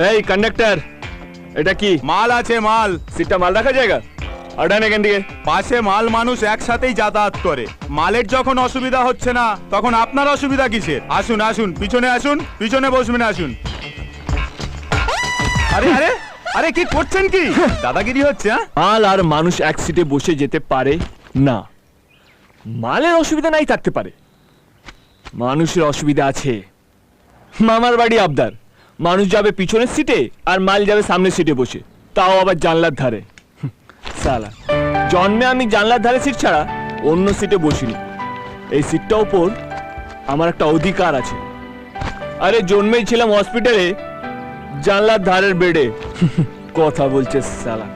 এই কন্ডাক্টর, এটা কি মাল আছে মাল। সিটটা মাল রাখা জায়গা? আড়ান এখান থেকে। পাশে মাল মানুষ একসাথেই যাতায়াত করে, মালের যখন অসুবিধা হচ্ছে না তখন আপনার অসুবিধা কিসের? আসুন আসুন, পিছনে আসুন, পিছনে বসবেন, আসুন। আরে আরে আরে কি করছেন কি? দাদাগিরি হচ্ছে? মাল আর মানুষ এক সিটে বসে যেতে পারে না। মালের অসুবিধা নাই থাকতে পারে, মানুষের অসুবিধা আছে। মামার বাড়ি আবদার, মানুষ যাবে পিছনের সিটে আর মাল যাবে সামনের সিটে বসে, তাও আবার জানলার ধারে। সালা, জন্মে আমি জানলার ধারে সিট ছাড়া অন্য সিটে বসিনি। এই সিটটা ওপর আমার একটা অধিকার আছে। আরে জন্মেই ছিলাম হসপিটালে, জানলার ধারের বেডে। কথা বলছে সালা।